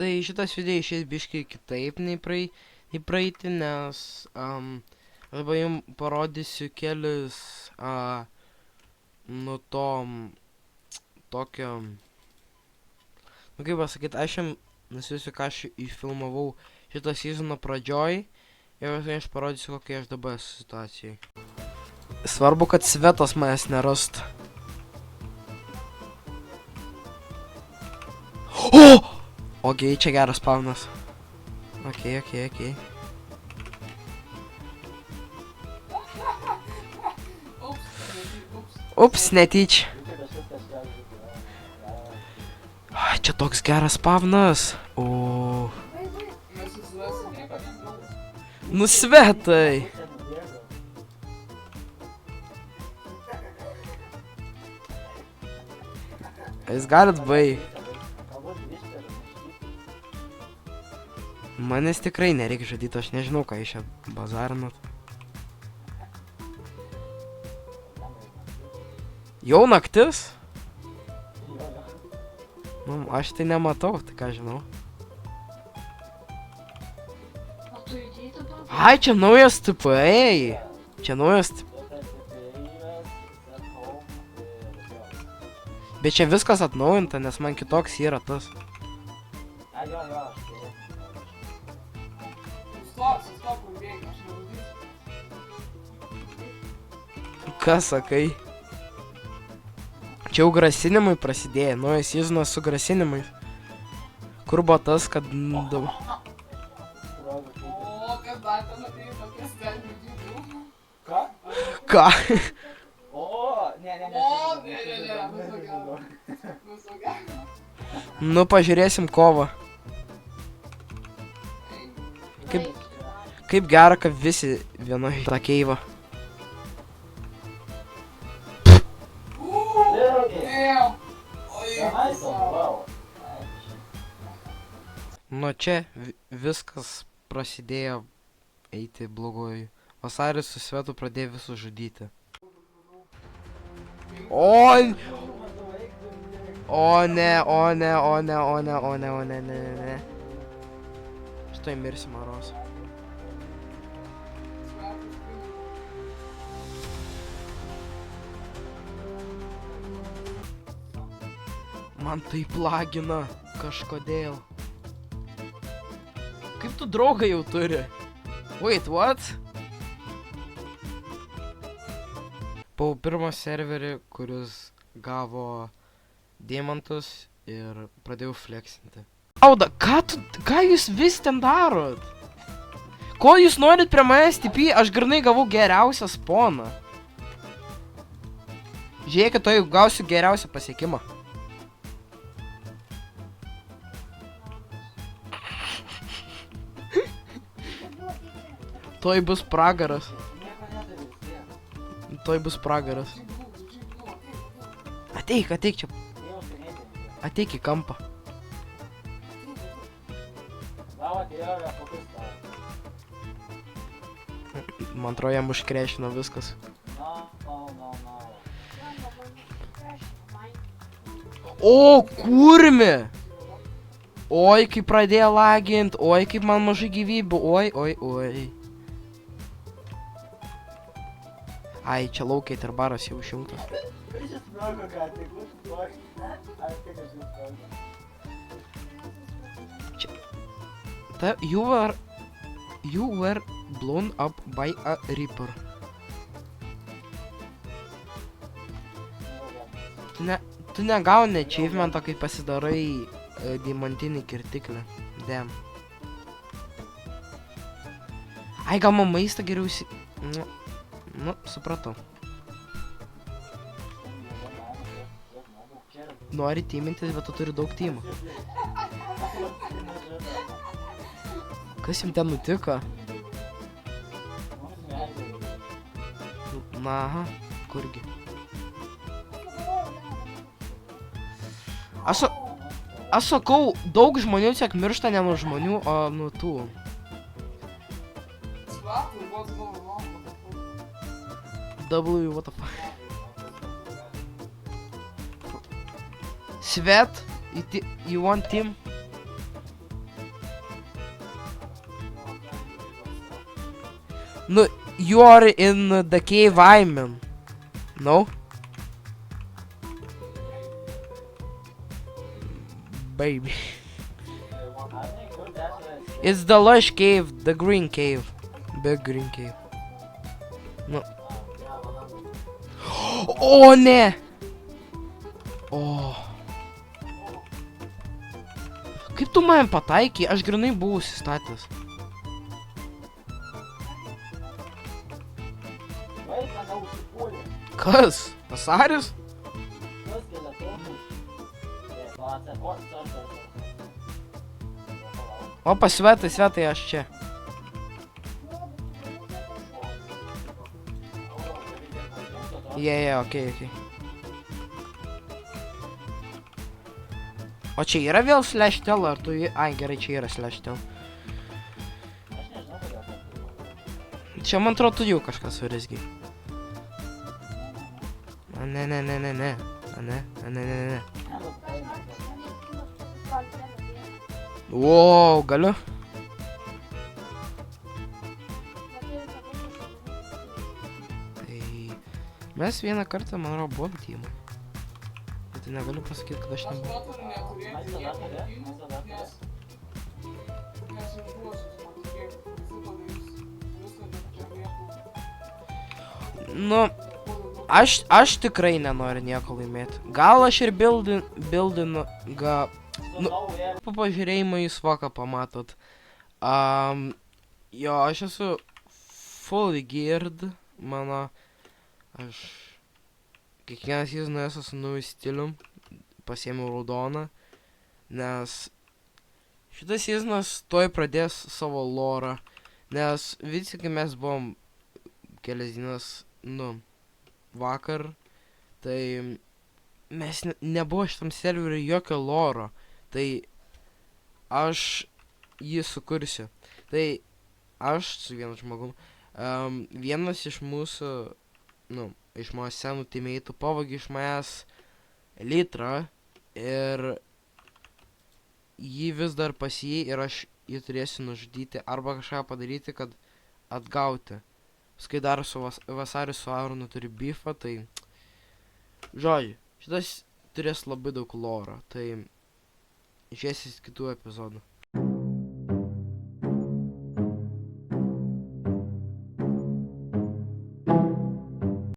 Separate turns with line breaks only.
Tai šitas video išės biškai kitaip nei praeitį, nes dabar jums parodysiu kelis tokio, kaip pasakyti, aš jums nusiųsiu, ką aš įfilmavau šitą sezono pradžioj ir aš parodysiu, kokia aš dabar esu situacijai. Svarbu, kad Svetas manęs nerastų. O! Okei, čia geras spawnas. Okei. Ups, netyčia. Čia toks geras spawnas. O. Nu, Svetai. Jūs galit baigti. Manęs tikrai nereikia žadyti, aš nežinau, ką iš čia bazarinat. Jau naktis? Nu, aš tai nematau, tai ką žinau. Ai, čia naujas TPA. Čia naujas TPA. Bet čia viskas atnaujinta, nes man kitoks yra tas. Kas sakai? Čia jau grasinimai prasidėjo, naujas sezonas su grasinimais. Kur buvo tas, kad... Ką? Nu, pažiūrėsim kovą. Kaip gera, kad visi vienoj tą keivą. Nuo čia viskas prasidėjo eiti blogoju. Vasaris su Svetu pradėjo visus žudyti. O ne. Štai mirsi, Maros. Man taip lagina kažkodėl. Kaip tu draugą jau turi? Wait, what? Buvau pirmas serverį, kuris gavo deimantus ir pradėjau flexinti. Auda, ką jūs vis ten darot? Ko jūs norit prie manęs TP? Aš grinai gavau geriausią spawną. Žiūrėkit, to jau gausiu geriausią pasiekimą. Toj bus pragaras. Ateik čia. Ateik į kampą. Man atrodo, jam užkrešino viskas. O, kurmi! Oi, kaip pradėjo lagint. Oi, kaip man mažai gyvybių. Oi. Ai, čia laukiai ir baras jau išjungtas. You were blown up by a reaper. Tu negauni achievemento, kai pasidarai deimantinį kirtiklį. Damn. Ai, gal man maistą geriau Nu, supratau. Nori teamintis, bet tu turi daug teamų. Kas jums ten nutiko? Na, aha, kurgi. Aš sakau, daug žmonių tiek miršta ne nuo žmonių, o nuo tų. W, what the fuck? Svet, you want team? No, you are in the cave I'm in. No? Baby. It's the lush cave, the green cave. Big green cave. No. O ne! O. Kaip tu man pataikai? Aš grinai buvau įsistatęs. Kas? Vasaris? Opa, Svetai, Svetai, aš čia. Okei. O čia yra vėl slash tell, ar tu... Ai, gerai, čia yra slash tell. Čia, man atrodo, tu jau kažkas surizgi. Ne. Wow, galiu? Tai... Mes vieną kartą, man atrodo, buvom teamai. Tai negaliu pasakyti, kad aš nebuvau. Nu, aš tikrai nenoriu nieko laimėti. Gal aš ir buildinu, nu, po pažiūrėjimo jūs voką pamatot. Jo, aš esu fully geared, aš kiekvieną sezoną esu su nauju stilium, pasiėmiau raudoną, nes šitas sezonas tuoj pradės savo lorą, nes visi, kai mes buvom kelias dienas, vakar, tai mes nebuvo šitam serveriui jokio loro, tai aš jį sukursiu. Tai aš su vienu žmogum, vienas iš mūsų, iš mano senų teammate'ų pavogė iš manęs litrą ir jį vis dar pas jį ir aš jį turėsiu nužudyti arba kažką padaryti, kad atgauti. Kai dar su Vasariu su Aronu turi beefą, tai žodžiu, šitas turės labai daug loro, tai išėsis kitų epizodų.